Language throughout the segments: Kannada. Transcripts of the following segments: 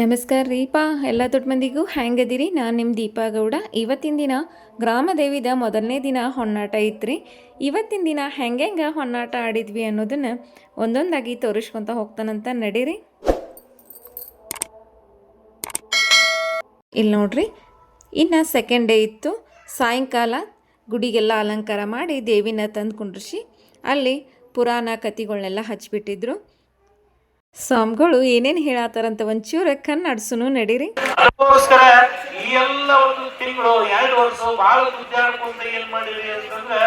ನಮಸ್ಕಾರ ರೀಪಾ ಎಲ್ಲ ದೊಡ್ಡ ಮಂದಿಗೂ ಹ್ಯಾಂಗದಿರಿ. ನಾನು ನಿಮ್ಮ ದೀಪಾ ಗೌಡ. ಇವತ್ತಿನ ದಿನ ಗ್ರಾಮ ದೇವಿದ ಮೊದಲನೇ ದಿನ ಹೊನ್ನಾಟ ಐತ್ರಿ. ಇವತ್ತಿನ ದಿನ ಹೆಂಗೆ ಹೊನ್ನಾಟ ಆಡಿದ್ವಿ ಅನ್ನೋದನ್ನು ಒಂದೊಂದಾಗಿ ತೋರಿಸ್ಕೊತ ಹೋಗ್ತಾನಂತ ನಡೀರಿ. ಇಲ್ಲಿ ನೋಡ್ರಿ, ಇನ್ನು ಸೆಕೆಂಡ್ ಡೇ ಇತ್ತು. ಸಾಯಂಕಾಲ ಗುಡಿಗೆಲ್ಲ ಅಲಂಕಾರ ಮಾಡಿ ದೇವಿನ ತಂದು ಕುಂಡ್ರಿಸಿ ಅಲ್ಲಿ ಪುರಾಣ ಕಥೆಗಳನ್ನೆಲ್ಲ ಹಚ್ಚಿಬಿಟ್ಟಿದ್ರು. ಸ್ವಾಮಿಗಳು ಏನೇನು ಹೇಳತ್ತಾರಂತ ಒಂಚೂರು ಕಣ್ಣಾಡ್ಸುನು ನಡೀರಿ. ಅದಕ್ಕೋಸ್ಕರ ಈ ಎಲ್ಲ ಒಂದು ತಿಂಗಳು 2 ವರ್ಷ ಬಹಳ ಗುದ್ದಾಡ್ಕೊಂತ ಏನ್ ಮಾಡಿರಿ ಅಂತಂದ್ರ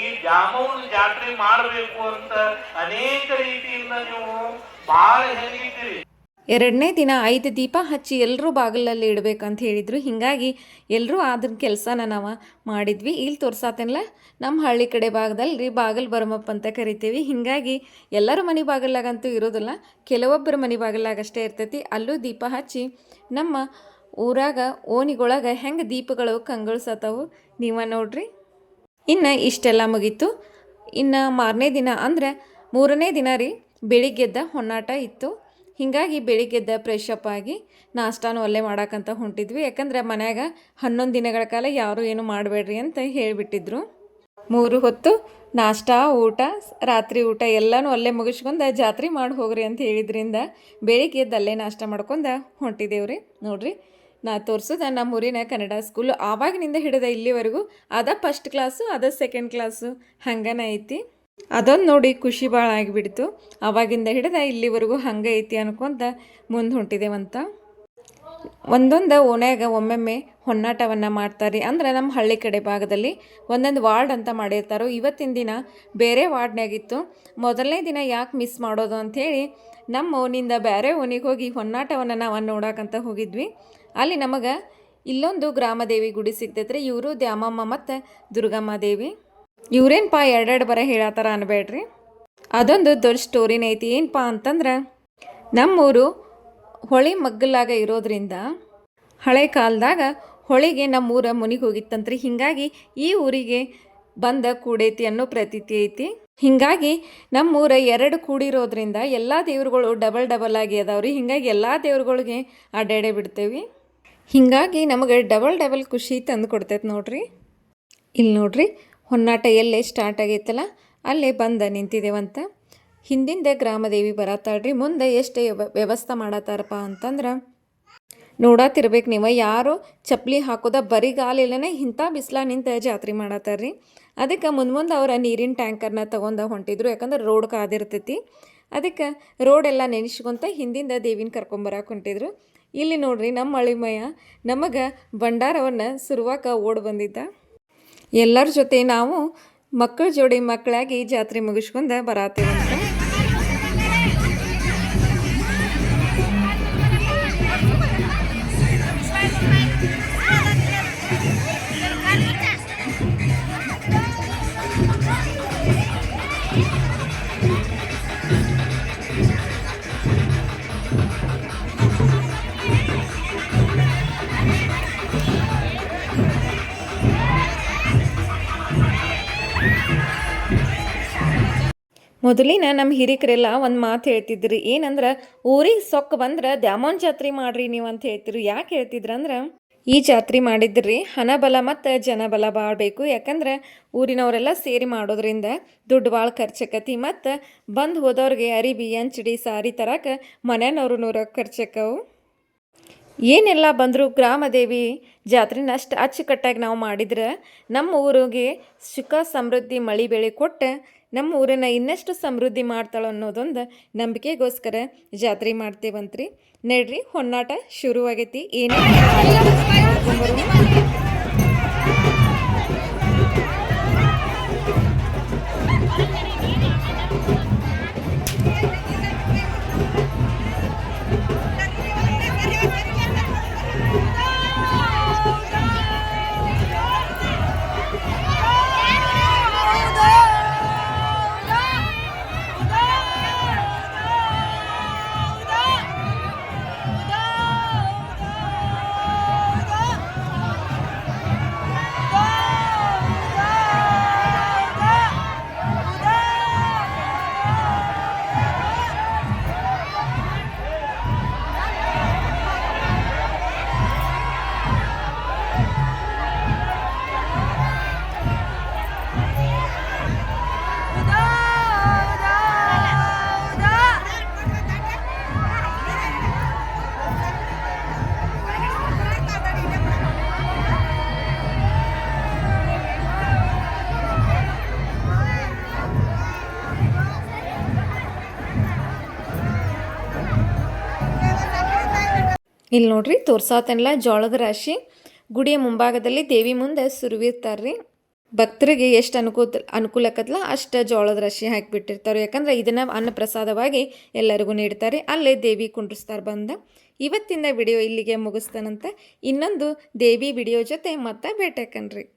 ಈ ದ್ಯಾಮವ್ವನ ಜಾತ್ರೆ ಮಾಡಬೇಕು ಅಂತ ಅನೇಕ ರೀತಿಯಿಂದ ನೀವು ಬಹಳ ಹೇಳಿದ್ದೀರಿ. ಎರಡನೇ ದಿನ 5 ದೀಪ ಹಚ್ಚಿ ಎಲ್ಲರೂ ಬಾಗಿಲಲ್ಲಿ ಇಡಬೇಕಂತ ಹೇಳಿದರು. ಹೀಗಾಗಿ ಎಲ್ಲರೂ ಅದ್ರ ಕೆಲಸನ ನಾವು ಮಾಡಿದ್ವಿ. ಇಲ್ಲಿ ತೋರ್ಸಾತೇನಲ್ಲ, ನಮ್ಮ ಹಳ್ಳಿ ಕಡೆ ಭಾಗದಲ್ಲಿ ರೀ ಬಾಗಿಲು ಬರಮಪ್ಪ ಅಂತ ಕರಿತೀವಿ. ಹೀಗಾಗಿ ಎಲ್ಲರ ಮನೆ ಬಾಗಿಲಾಗಂತೂ ಇರೋದಿಲ್ಲ, ಕೆಲವೊಬ್ಬರ ಮನೆ ಬಾಗಿಲಾಗಷ್ಟೇ ಇರ್ತೈತಿ. ಅಲ್ಲೂ ದೀಪ ಹಚ್ಚಿ ನಮ್ಮ ಊರಾಗ ಓಣಿಗೊಳಗೆ ಹೆಂಗೆ ದೀಪಗಳು ಕಂಗೊಳಿಸತ್ತವು ನೀವು ನೋಡ್ರಿ. ಇನ್ನು ಇಷ್ಟೆಲ್ಲ ಮುಗೀತು. ಇನ್ನು ಮಾರನೇ ದಿನ ಅಂದರೆ 3ನೇ ದಿನ ರೀ, ಬೆಳಿಗ್ಗೆದ್ದ ಹೊನ್ನಾಟ ಇತ್ತು. ಹೀಗಾಗಿ ಬೆಳಿಗ್ಗೆದ್ದ ಫ್ರೆಶಪ್ ಆಗಿ ನಾಷ್ಟಾನು ಅಲ್ಲೇ ಮಾಡೋಕ್ಕಂತ ಹೊಂಟಿದ್ವಿ. ಯಾಕಂದ್ರೆ ಮನ್ಯಾಗ 11 ದಿನಗಳ ಕಾಲ ಯಾರೂ ಏನು ಮಾಡಬೇಡ್ರಿ ಅಂತ ಹೇಳಿಬಿಟ್ಟಿದ್ರು. 3 ಹೊತ್ತು ನಾಷ್ಟ, ಊಟ, ರಾತ್ರಿ ಊಟ ಎಲ್ಲನೂ ಅಲ್ಲೇ ಮುಗಿಸ್ಕೊಂಡು ಜಾತ್ರೆ ಮಾಡಿ ಹೋಗ್ರಿ ಅಂತ ಹೇಳಿದ್ರಿಂದ ಬೆಳಿಗ್ಗೆ ಎದ್ದು ಅಲ್ಲೇ ನಾಷ್ಟ ಮಾಡ್ಕೊಂಡು ಹೊಂಟಿದ್ದೇವ್ರಿ. ನೋಡ್ರಿ, ನಾ ತೋರಿಸೋದು ನಮ್ಮ ಊರಿನ ಕನ್ನಡ ಸ್ಕೂಲು. ಆವಾಗಿನಿಂದ ಹಿಡಿದ ಇಲ್ಲಿವರೆಗೂ ಅದ ಫಸ್ಟ್ ಕ್ಲಾಸು, ಅದ ಸೆಕೆಂಡ್ ಕ್ಲಾಸು ಹಂಗನ ಐತಿ. ಅದೊಂದು ನೋಡಿ ಖುಷಿ ಭಾಳ ಆಗಿಬಿಡ್ತು. ಆವಾಗಿಂದ ಹಿಡಿದ ಇಲ್ಲಿವರೆಗೂ ಹಂಗೆ ಐತಿ ಅನ್ಕೊಂತ ಮುಂದೆ ಹೊಂಟಿದ್ದೇವಂತ. ಒಂದೊಂದು ಓಣ್ಯಾಗ ಒಮ್ಮೊಮ್ಮೆ ಹೊನ್ನಾಟವನ್ನು ಮಾಡ್ತಾರೆ. ಅಂದ್ರೆ ನಮ್ಮ ಹಳ್ಳಿ ಕಡೆ ಭಾಗದಲ್ಲಿ ಒಂದೊಂದು ವಾರ್ಡ್ ಅಂತ ಮಾಡಿರ್ತಾರೋ. ಇವತ್ತಿನ ದಿನ ಬೇರೆ ವಾರ್ಡ್ನಾಗಿತ್ತು. ಮೊದಲನೇ ದಿನ ಯಾಕೆ ಮಿಸ್ ಮಾಡೋದು ಅಂಥೇಳಿ ನಮ್ಮ ಓಣಿಂದ ಬೇರೆ ಓಣಿಗೆ ಹೋಗಿ ಹೊನ್ನಾಟವನ್ನು ನಾವು ನೋಡೋಕ್ಕಂತ ಹೋಗಿದ್ವಿ. ಅಲ್ಲಿ ನಮಗೆ ಇಲ್ಲೊಂದು ಗ್ರಾಮದೇವಿ ಗುಡಿ ಸಿಗ್ತೈತ್ರಿ. ಇವರು ದ್ಯಾಮಮ್ಮ ಮತ್ತು ದುರ್ಗಮ್ಮ ದೇವಿ. ಇವ್ರೇನಪ್ಪ ಎರಡೆರಡು ಬರ ಹೇಳತ್ತಾರ ಅನ್ಬೇಡ್ರಿ, ಅದೊಂದು ದೊಡ್ಡ ಸ್ಟೋರಿನ ಐತಿ. ಏನಪ್ಪ ಅಂತಂದ್ರೆ, ನಮ್ಮೂರು ಹೊಳೆ ಮಗ್ಗಲಾಗ ಇರೋದ್ರಿಂದ ಹಳೆ ಕಾಲದಾಗ ಹೊಳೆಗೆ ನಮ್ಮೂರ ಮುನಿಗೆ ಹೋಗಿತ್ತಂತ್ರಿ. ಹೀಗಾಗಿ ಈ ಊರಿಗೆ ಬಂದ ಕೂಡೈತಿ ಅನ್ನೋ ಪ್ರತೀತಿ ಐತಿ. ಹೀಗಾಗಿ ನಮ್ಮೂರ 2 ಕೂಡಿರೋದ್ರಿಂದ ಎಲ್ಲ ದೇವ್ರುಗಳು ಡಬಲ್ ಆಗಿ ಅದಾವ್ರಿ. ಹೀಗಾಗಿ ಎಲ್ಲ ದೇವ್ರುಗಳಿಗೆ ಅಡ್ಡಾಡೇ ಬಿಡ್ತೇವೆ. ಹೀಗಾಗಿ ನಮಗೆ ಡಬಲ್ ಖುಷಿ ತಂದು ಕೊಡ್ತೈತೆ ನೋಡ್ರಿ. ಇಲ್ಲಿ ನೋಡ್ರಿ, ಹೊನ್ನಾಟ ಎಲ್ಲೇ ಸ್ಟಾರ್ಟ್ ಆಗೈತಲ್ಲ ಅಲ್ಲೇ ಬಂದು ನಿಂತಿದ್ದೇವಂತ. ಹಿಂದಿಂದ ಗ್ರಾಮದೇವಿ ಬರತ್ತಾಳ್ರಿ. ಮುಂದೆ ಎಷ್ಟೇ ವ್ಯವಸ್ಥೆ ಮಾಡತ್ತಾರಪ್ಪ ಅಂತಂದ್ರೆ ನೋಡತ್ತಿರ್ಬೇಕು ನೀವು. ಯಾರು ಚಪ್ಪಲಿ ಹಾಕೋದ ಬರಿಗಾಲಿಲ್ಲೇ ಇಂಥ ಬಿಸಿಲ ನಿಂತ ಜಾತ್ರೆ ಮಾಡತ್ತಾರ್ರಿ. ಅದಕ್ಕೆ ಮುಂದೆ ಅವರ ನೀರಿನ ಟ್ಯಾಂಕರ್ನ ತೊಗೊಂಡು ಹೊಂಟಿದ್ರು. ಯಾಕಂದ್ರೆ ರೋಡ್ ಕಾದಿರ್ತೈತಿ. ಅದಕ್ಕೆ ರೋಡೆಲ್ಲ ನೆನೆಸ್ಕೊಂತ ಹಿಂದಿಂದ ದೇವಿನ ಕರ್ಕೊಂಬರಕ್ಕೆ ಹೊಂಟಿದ್ರು. ಇಲ್ಲಿ ನೋಡ್ರಿ, ನಮ್ಮ ಅಳಿಮಯ್ಯ ನಮಗೆ ಭಂಡಾರವನ್ನು ಸುರುವಾಕ ಓಡ್ ಬಂದಿದ್ದ. ಎಲ್ಲರ ಜೊತೆ ನಾವು ಮಕ್ಕಳ ಜೋಡಿ ಮಕ್ಕಳಾಗಿ ಜಾತ್ರೆ ಮುಗಿಸ್ಕೊಂಡು ಬರತ್ತೇವಂತ. ಮೊದಲಿನ ನಮ್ಮ ಹಿರಿಕರೆಲ್ಲ ಒಂದು ಮಾತು ಹೇಳ್ತಿದ್ರಿ. ಏನಂದ್ರೆ, ಊರಿಗೆ ಸೊಕ್ಕ ಬಂದ್ರೆ ದ್ಯಾಮವ್ವನ ಜಾತ್ರೆ ಮಾಡ್ರಿ ನೀವು ಅಂತ ಹೇಳ್ತಿರು. ಯಾಕೆ ಹೇಳ್ತಿದ್ರಂದ್ರೆ, ಈ ಜಾತ್ರೆ ಮಾಡಿದ್ರಿ ಹಣಬಲ ಮತ್ತು ಜನಬಲ ಭಾಳ ಬೇಕು. ಯಾಕಂದ್ರೆ ಊರಿನವರೆಲ್ಲ ಸೇರಿ ಮಾಡೋದ್ರಿಂದ ದುಡ್ಡು ಭಾಳ ಖರ್ಚಕತಿ. ಮತ್ತು ಬಂದು ಹೋದವ್ರಿಗೆ ಅರಿಬಿ, ಅಂಚಡಿ, ಸಾರಿ ತರಕ್ಕೆ ಮನೆಯವ್ರು 100 ಖರ್ಚಕ್ಕವು. ಏನೆಲ್ಲ ಬಂದರೂ ಗ್ರಾಮದೇವಿ ಜಾತ್ರೆನ ಅಷ್ಟು ಅಚ್ಚುಕಟ್ಟಾಗಿ ನಾವು ಮಾಡಿದ್ರೆ ನಮ್ಮ ಊರಿಗೆ ಸುಖ ಸಮೃದ್ಧಿ ಮಳೆ ಬೆಳೆ ಕೊಟ್ಟು ನಮ್ಮ ಊರನ್ನು ಇನ್ನಷ್ಟು ಸಮೃದ್ಧಿ ಮಾಡ್ತಾಳೆ ಅನ್ನೋದೊಂದು ನಂಬಿಕೆಗೋಸ್ಕರ ಜಾತ್ರೆ ಮಾಡ್ತೇವಂತ್ರಿ. ನಡ್ರಿ, ಹೊನ್ನಾಟ ಶುರುವಾಗೈತಿ. ಏನೇ ಇಲ್ಲಿ ನೋಡ್ರಿ ತೋರ್ಸಾತನಲ್ಲ ಜೋಳದ ರಾಶಿ ಗುಡಿಯ ಮುಂಭಾಗದಲ್ಲಿ ದೇವಿ ಮುಂದೆ ಸುರುವಿರ್ತಾರ್ರಿ. ಭಕ್ತರಿಗೆ ಎಷ್ಟು ಅನುಕೂಲಕ್ಕತ್ಲ ಅಷ್ಟು ಜೋಳದ ರಾಶಿ ಹಾಕಿಬಿಟ್ಟಿರ್ತಾರೆ. ಯಾಕಂದ್ರೆ ಇದನ್ನು ಅನ್ನಪ್ರಸಾದವಾಗಿ ಎಲ್ಲರಿಗೂ ನೀಡ್ತಾರೆ. ಅಲ್ಲೇ ದೇವಿ ಕುಂಡ್ರಿಸ್ತಾರೆ ಬಂದ. ಇವತ್ತಿನ ವಿಡಿಯೋ ಇಲ್ಲಿಗೆ ಮುಗಿಸ್ತಾನಂತ. ಇನ್ನೊಂದು ದೇವಿ ವಿಡಿಯೋ ಜೊತೆ ಮತ್ತೆ ಭೇಟಿಯಾಕನ್ರಿ.